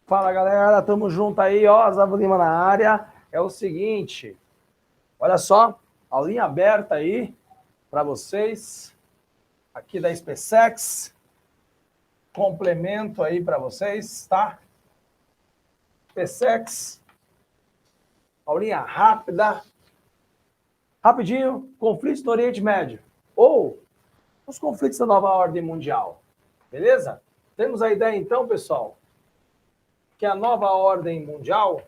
Fala, galera, tamo junto aí, ó, Zavo Lima na área. É o seguinte, olha só, aulinha aberta aí para vocês, aqui da SpaceX, complemento aí para vocês, tá? SpaceX, aulinha rápida, rapidinho, conflitos no Oriente Médio, ou os conflitos da nova ordem mundial, beleza? Temos a ideia então, pessoal, que a nova ordem mundial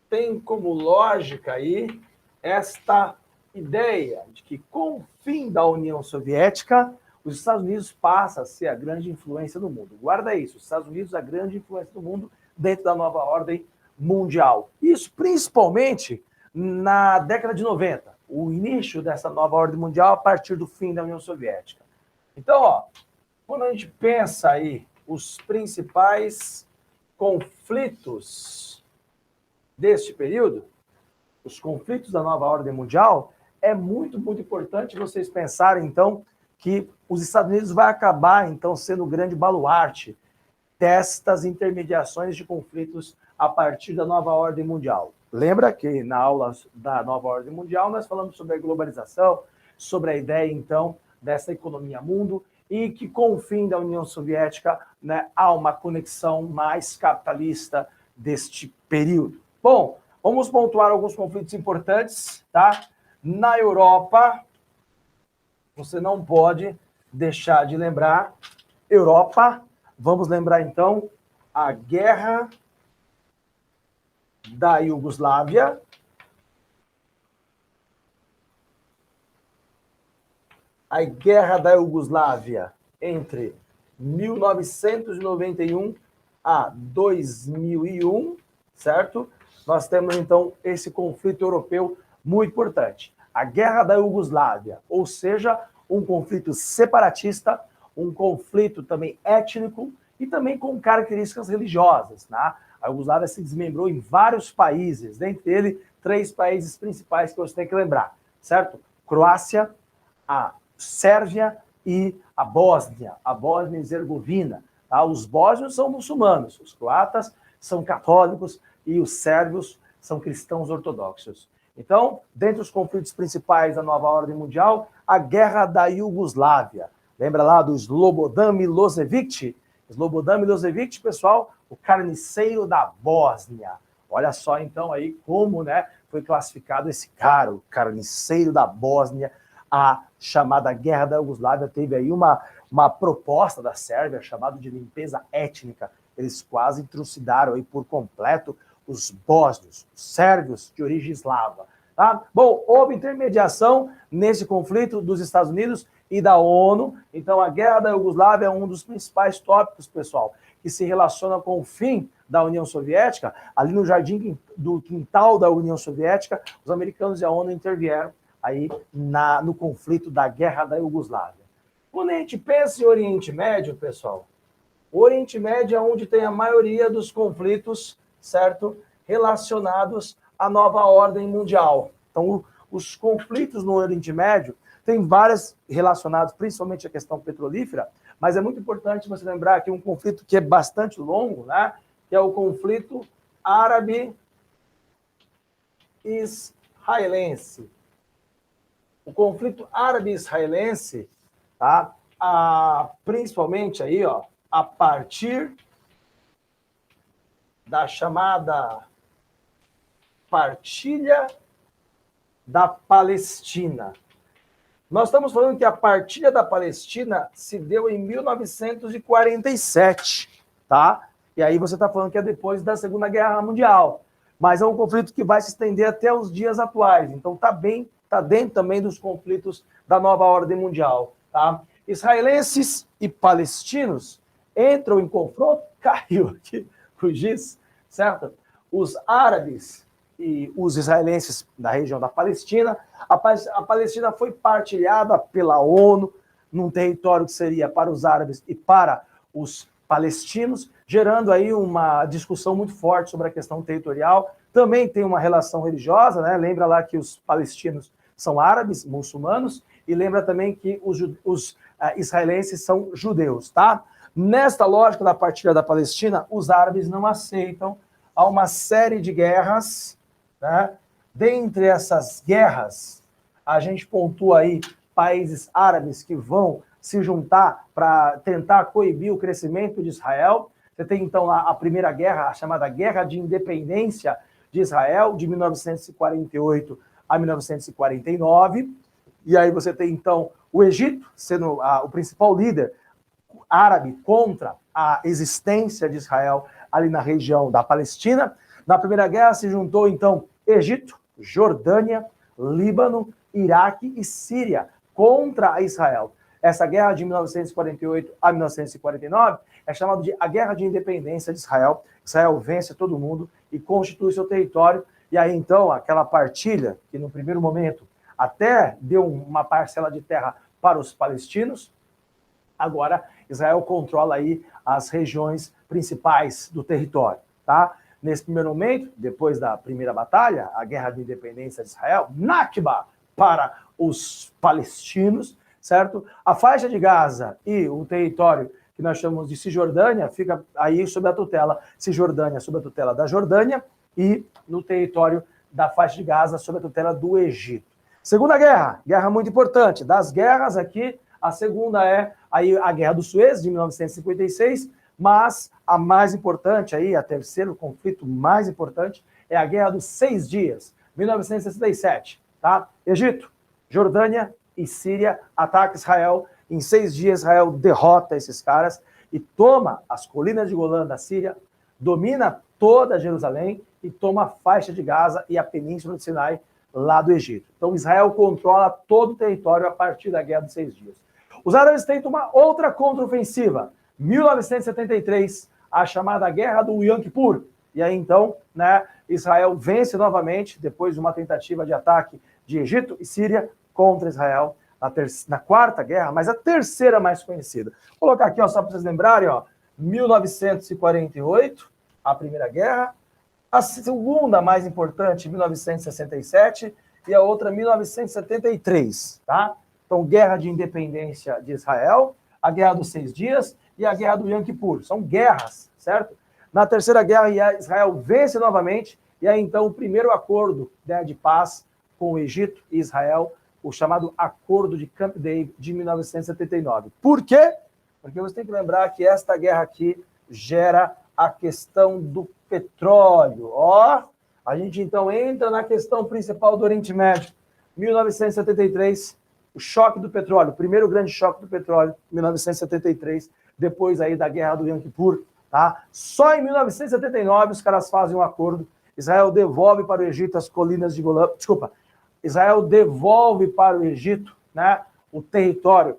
tem como lógica aí esta ideia de que com o fim da União Soviética, os Estados Unidos passam a ser a grande influência do mundo. Guarda isso, os Estados Unidos a grande influência do mundo dentro da nova ordem mundial. Isso principalmente na década de 90, o início dessa nova ordem mundial a partir do fim da União Soviética. Então, ó, quando a gente pensa aí os principais conflitos deste período, os conflitos da nova ordem mundial, é muito, muito importante vocês pensarem, então, que os Estados Unidos vai acabar, então, sendo o grande baluarte destas intermediações de conflitos a partir da nova ordem mundial. Lembra que na aula da nova ordem mundial nós falamos sobre a globalização, sobre a ideia, então, dessa economia mundo, e que com o fim da União Soviética, né, há uma conexão mais capitalista deste período. Bom, vamos pontuar alguns conflitos importantes, tá? Na Europa, você não pode deixar de lembrar, Europa, vamos lembrar então, a Guerra da Iugoslávia, a Guerra da Iugoslávia entre 1991 a 2001, certo? Nós temos, então, esse conflito europeu muito importante. A Guerra da Iugoslávia, ou seja, um conflito separatista, um conflito também étnico e também com características religiosas, né? A Iugoslávia se desmembrou em vários países, dentre eles, 3 países principais que você tem que lembrar, certo? Croácia, a Sérvia e a Bósnia e Herzegovina. Tá? Os bósnios são muçulmanos, os croatas são católicos e os sérvios são cristãos ortodoxos. Então, dentre os conflitos principais da nova ordem mundial, a Guerra da Iugoslávia. Lembra lá do Slobodan Milošević? Slobodan Milošević, pessoal, o carniceiro da Bósnia. Olha só, então, aí como, né, foi classificado esse cara, o carniceiro da Bósnia. A chamada Guerra da Iugoslávia teve aí uma proposta da Sérvia chamada de limpeza étnica. Eles quase trucidaram aí por completo os bósnios, os sérvios de origem eslava. Tá? Bom, houve intermediação nesse conflito dos Estados Unidos e da ONU. Então, a Guerra da Iugoslávia é um dos principais tópicos, pessoal, que se relaciona com o fim da União Soviética. Ali no jardim do quintal da União Soviética, os americanos e a ONU intervieram aí no conflito da Guerra da Iugoslávia. Quando a gente pensa em Oriente Médio, pessoal, o Oriente Médio é onde tem a maioria dos conflitos, certo? Relacionados à nova ordem mundial. Então, os conflitos no Oriente Médio têm várias relacionados, principalmente à questão petrolífera, mas é muito importante você lembrar que um conflito que é bastante longo, né? Que é o conflito árabe-israelense. O conflito árabe-israelense, tá? Principalmente aí, ó, a partir da chamada partilha da Palestina. Nós estamos falando que a partilha da Palestina se deu em 1947, tá? E aí você está falando que é depois da Segunda Guerra Mundial. Mas é um conflito que vai se estender até os dias atuais. Então está dentro também dos conflitos da nova ordem mundial. Tá? Israelenses e palestinos entram em confronto, caiu aqui o giz, certo? Os árabes e os israelenses da região da Palestina, a Palestina foi partilhada pela ONU num território que seria para os árabes e para os palestinos, gerando aí uma discussão muito forte sobre a questão territorial. Também tem uma relação religiosa, né? Lembra lá que os palestinos são árabes, muçulmanos, e lembra também que os israelenses são judeus, tá? Nesta lógica da partilha da Palestina, os árabes não aceitam. Há uma série de guerras, né? Dentre essas guerras, a gente pontua aí países árabes que vão se juntar para tentar coibir o crescimento de Israel. Você tem, então, lá a primeira guerra, a chamada Guerra de Independência de Israel, de 1948 a 1949. E aí você tem, então, o Egito sendo o principal líder árabe contra a existência de Israel ali na região da Palestina. Na Primeira Guerra se juntou, então, Egito, Jordânia, Líbano, Iraque e Síria contra Israel. Essa guerra de 1948 a 1949 é chamada de a Guerra de Independência de Israel. Israel vence todo mundo e constitui seu território. E aí, então, aquela partilha, que no primeiro momento até deu uma parcela de terra para os palestinos, agora Israel controla aí as regiões principais do território, tá? Nesse primeiro momento, depois da primeira batalha, a Guerra de Independência de Israel, Nakba para os palestinos, certo? A faixa de Gaza e o território que nós chamamos de Cisjordânia fica aí sob a tutela, Cisjordânia sob a tutela da Jordânia e no território da faixa de Gaza sob a tutela do Egito. Segunda guerra, guerra muito importante. Das guerras aqui, a segunda é aí a Guerra do Suez, de 1956, mas a mais importante aí, a terceiro conflito mais importante, é a Guerra dos 6 Dias, 1967, tá? Egito, Jordânia e Síria atacam Israel. Em 6 dias, Israel derrota esses caras e toma as colinas de Golã da Síria, domina toda Jerusalém e toma a faixa de Gaza e a península de Sinai lá do Egito. Então, Israel controla todo o território a partir da Guerra dos 6 Dias. Os árabes tentam uma outra contraofensiva, 1973, a chamada Guerra do Yom Kippur. E aí, então, né, Israel vence novamente, depois de uma tentativa de ataque de Egito e Síria contra Israel, na quarta guerra, mas a terceira mais conhecida. Vou colocar aqui, ó, só para vocês lembrarem, ó, 1948, a primeira guerra, a segunda mais importante, 1967, e a outra, 1973, tá? Então, Guerra de Independência de Israel, a Guerra dos 6 Dias e a Guerra do Yom Kippur. São guerras, certo? Na terceira guerra, Israel vence novamente, e aí, então, o primeiro acordo, né, de paz com o Egito e Israel, o chamado Acordo de Camp David, de 1979. Por quê? Porque você tem que lembrar que esta guerra aqui gera a questão do petróleo. Ó, a gente, então, entra na questão principal do Oriente Médio. 1973, o choque do petróleo, o primeiro grande choque do petróleo, 1973, depois aí da Guerra do Yom Kippur, tá? Só em 1979 os caras fazem um acordo, Israel devolve para o Egito as colinas de Golã, desculpa, Israel devolve para o Egito, né, o território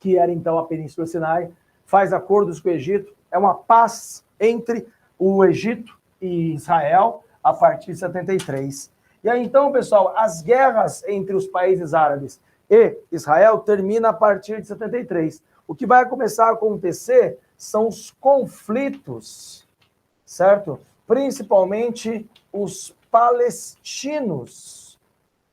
que era então a Península Sinai, faz acordos com o Egito, é uma paz entre o Egito e Israel a partir de 73. E aí então, pessoal, as guerras entre os países árabes e Israel terminam a partir de 73. O que vai começar a acontecer são os conflitos, certo? Principalmente os palestinos,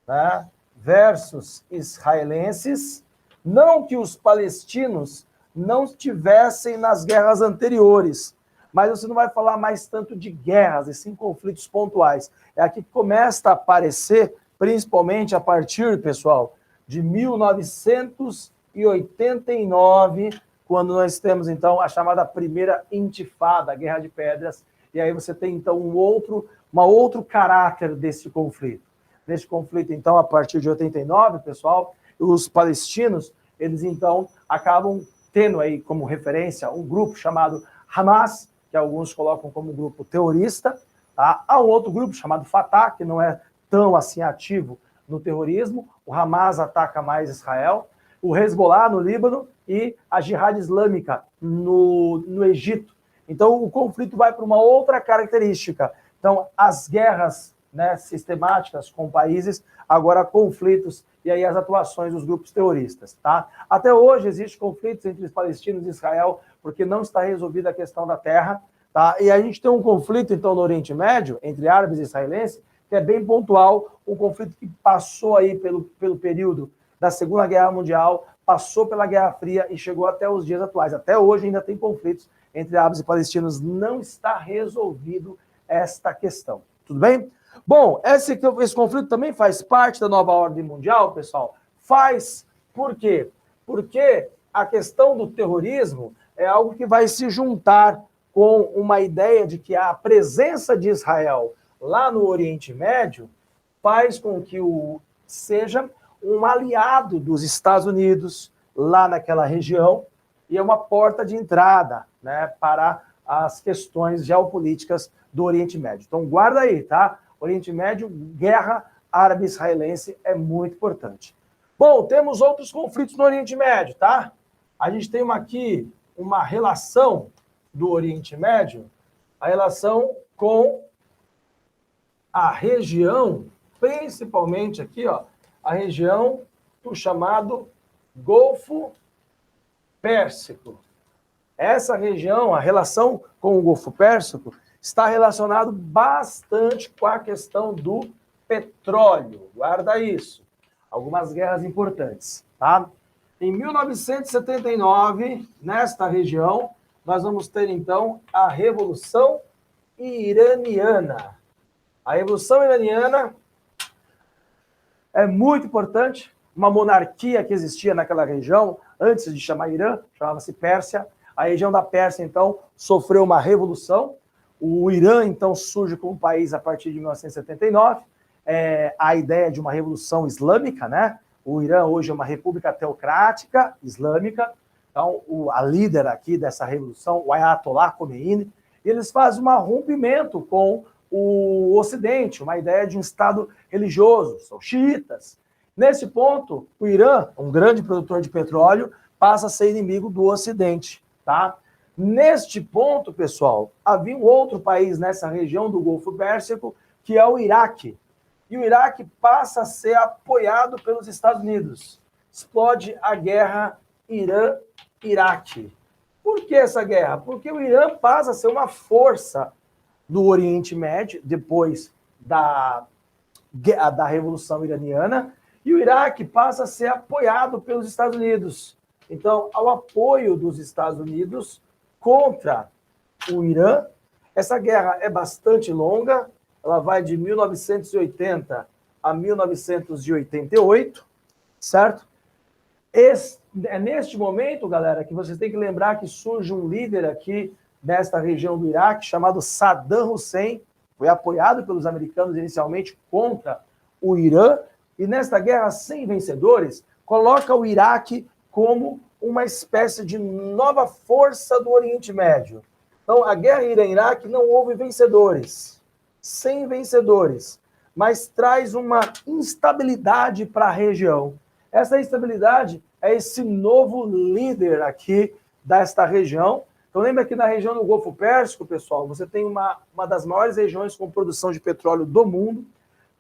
né, versus israelenses. Não que os palestinos não estivessem nas guerras anteriores, mas você não vai falar mais tanto de guerras, e sim conflitos pontuais. É aqui que começa a aparecer, principalmente a partir, pessoal, de 1989, quando nós temos, então, a chamada Primeira Intifada, a Guerra de Pedras, e aí você tem, então, um outro caráter desse conflito. Nesse conflito, então, a partir de 89, pessoal, os palestinos, eles, então, acabam tendo aí como referência um grupo chamado Hamas, que alguns colocam como grupo terrorista, tá? Há um outro grupo chamado Fatah, que não é tão assim ativo no terrorismo. O Hamas ataca mais Israel, o Hezbollah no Líbano e a Jihad Islâmica no Egito. Então, o conflito vai para uma outra característica. Então, as guerras, né, sistemáticas com países, agora conflitos, e aí as atuações dos grupos terroristas, tá? Até hoje existe conflitos entre os palestinos e Israel, porque não está resolvida a questão da terra, tá? E a gente tem um conflito, então, no Oriente Médio, entre árabes e israelenses, que é bem pontual, um conflito que passou aí pelo período da Segunda Guerra Mundial, passou pela Guerra Fria e chegou até os dias atuais. Até hoje ainda tem conflitos entre árabes e palestinos. Não está resolvido esta questão. Tudo bem? Bom, esse conflito também faz parte da nova ordem mundial, pessoal? Faz. Por quê? Porque a questão do terrorismo é algo que vai se juntar com uma ideia de que a presença de Israel lá no Oriente Médio faz com que seja um aliado dos Estados Unidos lá naquela região e é uma porta de entrada, né, para as questões geopolíticas do Oriente Médio. Então, guarda aí, tá? Oriente Médio, guerra árabe-israelense é muito importante. Bom, temos outros conflitos no Oriente Médio, tá? A gente tem aqui uma relação do Oriente Médio, a relação com a região, principalmente aqui, ó, a região do chamado Golfo Pérsico. Essa região, a relação com o Golfo Pérsico, está relacionado bastante com a questão do petróleo. Guarda isso. Algumas guerras importantes, tá? Em 1979, nesta região, nós vamos ter, então, a Revolução Iraniana. A Revolução Iraniana é muito importante, uma monarquia que existia naquela região, antes de chamar Irã, chamava-se Pérsia. A região da Pérsia, então, sofreu uma revolução. O Irã, então, surge como país a partir de 1979. A ideia de uma revolução islâmica, né? O Irã hoje é uma república teocrática islâmica. Então, a líder aqui dessa revolução, o Ayatollah Khomeini, eles fazem um rompimento com o Ocidente, uma ideia de um Estado religioso, são xiitas. Nesse ponto, o Irã, um grande produtor de petróleo, passa a ser inimigo do Ocidente, tá? Neste ponto, pessoal, havia um outro país nessa região do Golfo Pérsico, que é o Iraque. E o Iraque passa a ser apoiado pelos Estados Unidos. Explode a guerra Irã-Iraque. Por que essa guerra? Porque o Irã passa a ser uma força do Oriente Médio, depois da Revolução Iraniana, e o Iraque passa a ser apoiado pelos Estados Unidos. Então, ao apoio dos Estados Unidos contra o Irã, essa guerra é bastante longa, ela vai de 1980 a 1988, certo? É neste momento, galera, que vocês têm que lembrar que surge um líder aqui nesta região do Iraque, chamado Saddam Hussein, foi apoiado pelos americanos inicialmente contra o Irã, e nesta guerra sem vencedores, coloca o Iraque como uma espécie de nova força do Oriente Médio. Então, a guerra Irã-Iraque não houve vencedores, sem vencedores, mas traz uma instabilidade para a região. Essa instabilidade é esse novo líder aqui desta região. Então, lembra que na região do Golfo Pérsico, pessoal, você tem uma das maiores regiões com produção de petróleo do mundo,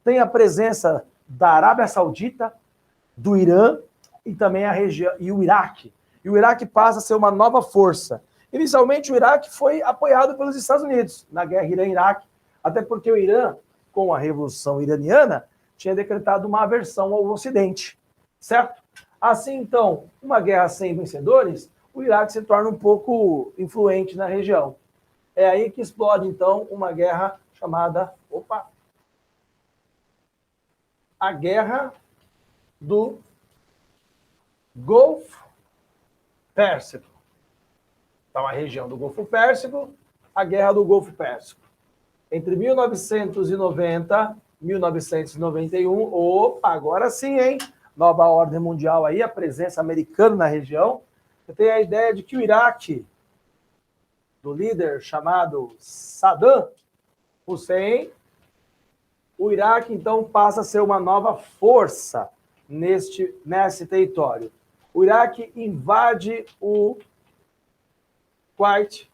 tem a presença da Arábia Saudita, do Irã e também a região e o Iraque. E o Iraque passa a ser uma nova força. Inicialmente, o Iraque foi apoiado pelos Estados Unidos na guerra Irã-Iraque, até porque o Irã, com a Revolução Iraniana, tinha decretado uma aversão ao Ocidente, certo? Assim, então, uma guerra sem vencedores, o Iraque se torna um pouco influente na região. É aí que explode, então, uma guerra chamada, a Guerra do Golfo Pérsico. Então, a região do Golfo Pérsico, a Guerra do Golfo Pérsico. Entre 1990 e 1991, agora sim, hein? Nova ordem mundial aí, a presença americana na região. Você tem a ideia de que o Iraque, do líder chamado Saddam Hussein, o Iraque, então, passa a ser uma nova força nesse território. O Iraque invade o Kuwait,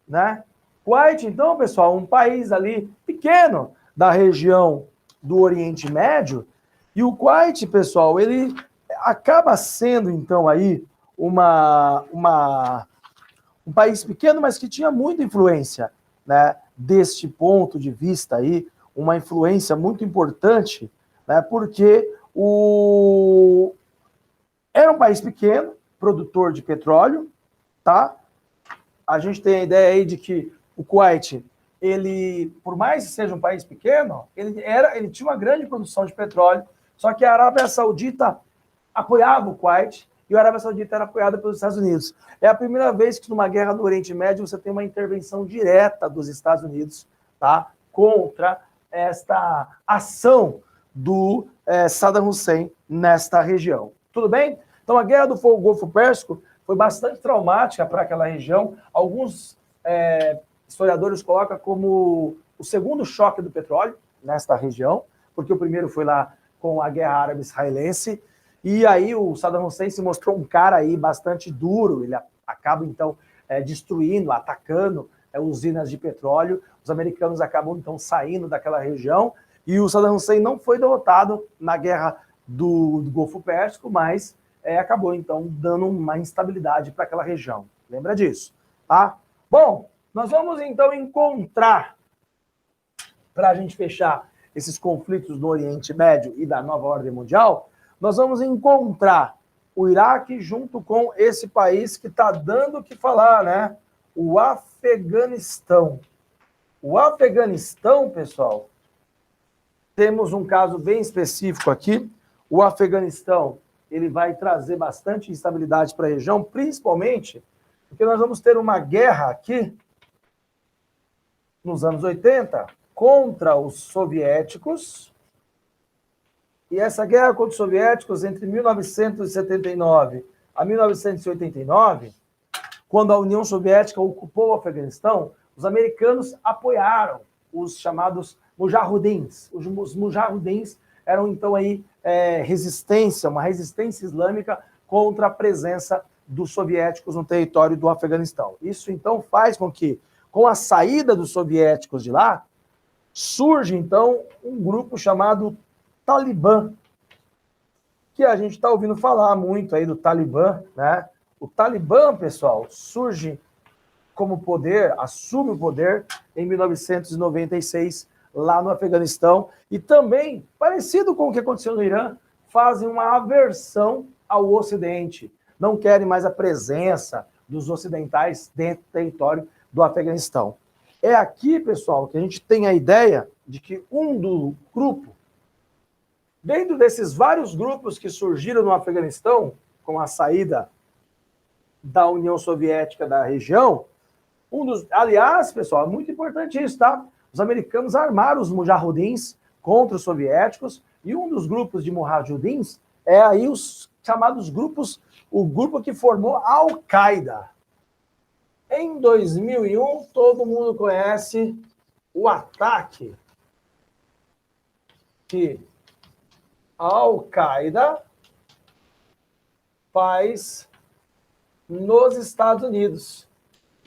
né? Kuwait, então, pessoal, um país ali pequeno da região do Oriente Médio, e o Kuwait, pessoal, ele acaba sendo, então, aí um país pequeno, mas que tinha muita influência, né, deste ponto de vista aí, uma influência muito importante né? Porque era um país pequeno, produtor de petróleo, tá? A gente tem a ideia aí de que o Kuwait, ele, por mais que seja um país pequeno, ele tinha uma grande produção de petróleo, só que a Arábia Saudita apoiava o Kuwait e a Arábia Saudita era apoiada pelos Estados Unidos. É a primeira vez que numa guerra no Oriente Médio você tem uma intervenção direta dos Estados Unidos, tá? Contra esta ação do Saddam Hussein nesta região. Tudo bem? Então a Guerra do Golfo Pérsico foi bastante traumática para aquela região. Alguns historiadores colocam como o segundo choque do petróleo nesta região, porque o primeiro foi lá com a Guerra Árabe-Israelense, e aí o Saddam Hussein se mostrou um cara aí bastante duro, ele acaba então destruindo, atacando usinas de petróleo, os americanos acabam então saindo daquela região, e o Saddam Hussein não foi derrotado na Guerra do Golfo Pérsico, mas acabou então dando uma instabilidade para aquela região. Lembra disso, tá? Bom, nós vamos então encontrar, para a gente fechar esses conflitos no Oriente Médio e da nova ordem mundial, nós vamos encontrar o Iraque junto com esse país que está dando o que falar, né? O Afeganistão. O Afeganistão, pessoal, temos um caso bem específico aqui. O Afeganistão, ele vai trazer bastante instabilidade para a região, principalmente porque nós vamos ter uma guerra aqui, nos anos 80, contra os soviéticos. E essa guerra contra os soviéticos, entre 1979 a 1989, quando a União Soviética ocupou o Afeganistão, os americanos apoiaram os chamados mujahudins. Os mujahudins eram, então, aí, uma resistência islâmica contra a presença dos soviéticos no território do Afeganistão. Isso, então, faz com que, com a saída dos soviéticos de lá, surge, então, um grupo chamado Talibã, que a gente está ouvindo falar muito aí do Talibã, né? O Talibã, pessoal, surge como poder, assume o poder em 1996, lá no Afeganistão, e também, parecido com o que aconteceu no Irã, fazem uma aversão ao Ocidente, não querem mais a presença dos ocidentais dentro do território do Afeganistão. É aqui, pessoal, que a gente tem a ideia de que do grupo, dentro desses vários grupos que surgiram no Afeganistão, com a saída da União Soviética da região, aliás, pessoal, é muito importante isso, tá? Os americanos armaram os mujahudins contra os soviéticos, e um dos grupos de mujahudins é aí os chamados grupos, o grupo que formou a Al-Qaeda. Em 2001, todo mundo conhece o ataque que a Al-Qaeda faz nos Estados Unidos.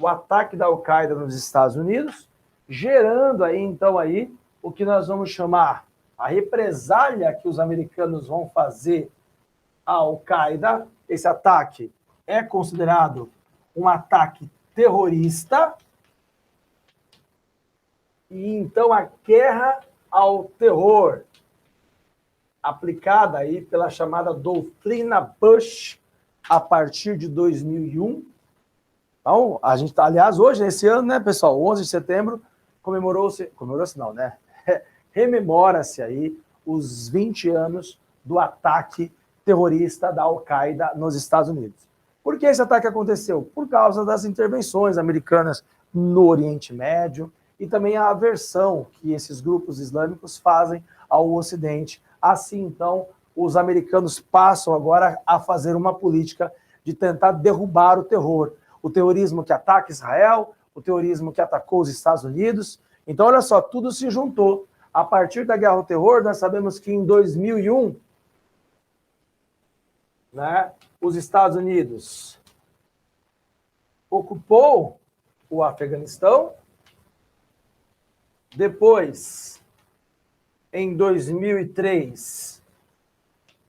O ataque da Al-Qaeda nos Estados Unidos, gerando aí, então, aí, o que nós vamos chamar a represália que os americanos vão fazer à Al-Qaeda. Esse ataque é considerado um ataque terrorista, e então a guerra ao terror, aplicada aí pela chamada doutrina Bush, a partir de 2001. Então, a gente está, aliás, hoje, nesse ano, né, pessoal, 11 de setembro, comemorou-se não, né? Rememora-se aí os 20 anos do ataque terrorista da Al-Qaeda nos Estados Unidos. Por que esse ataque aconteceu? Por causa das intervenções americanas no Oriente Médio e também a aversão que esses grupos islâmicos fazem ao Ocidente. Assim, então, os americanos passam agora a fazer uma política de tentar derrubar o terror. O terrorismo que ataca Israel, o terrorismo que atacou os Estados Unidos. Então, olha só, tudo se juntou. A partir da guerra ao terror, nós sabemos que em 2001, né, os Estados Unidos ocupou o Afeganistão. Depois, em 2003,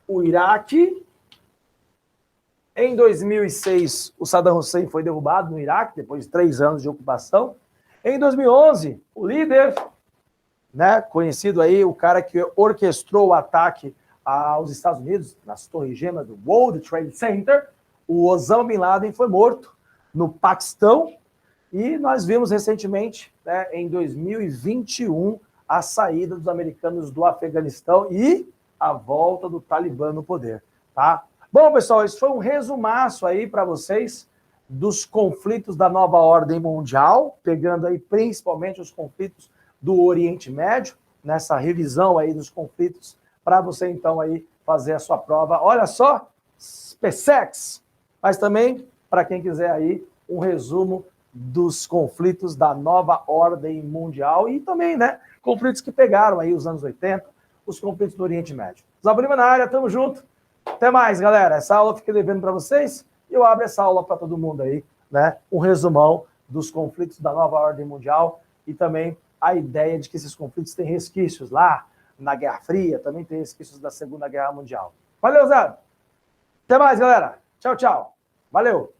o Iraque. Em 2006, o Saddam Hussein foi derrubado no Iraque, depois de 3 anos de ocupação. Em 2011, o líder né, conhecido aí, o cara que orquestrou o ataque aos Estados Unidos, nas Torres Gêmeas do World Trade Center, o Osama Bin Laden foi morto no Paquistão, e nós vimos recentemente, né, em 2021, a saída dos americanos do Afeganistão e a volta do Talibã no poder, tá? Bom, pessoal, esse foi um resumaço aí para vocês dos conflitos da nova ordem mundial, pegando aí principalmente os conflitos do Oriente Médio, nessa revisão aí dos conflitos, para você então aí fazer a sua prova. Olha só, SpaceX, mas também, para quem quiser aí, um resumo dos conflitos da nova ordem mundial e também, né, conflitos que pegaram aí os anos 80, os conflitos do Oriente Médio. Zaba Lima na área, tamo junto. Até mais, galera. Essa aula eu fiquei devendo para vocês e eu abro essa aula para todo mundo aí, né, um resumão dos conflitos da nova ordem mundial e também a ideia de que esses conflitos têm resquícios lá na Guerra Fria, também tem resquícios da Segunda Guerra Mundial. Valeu, Zé. Até mais, galera. Tchau, tchau. Valeu.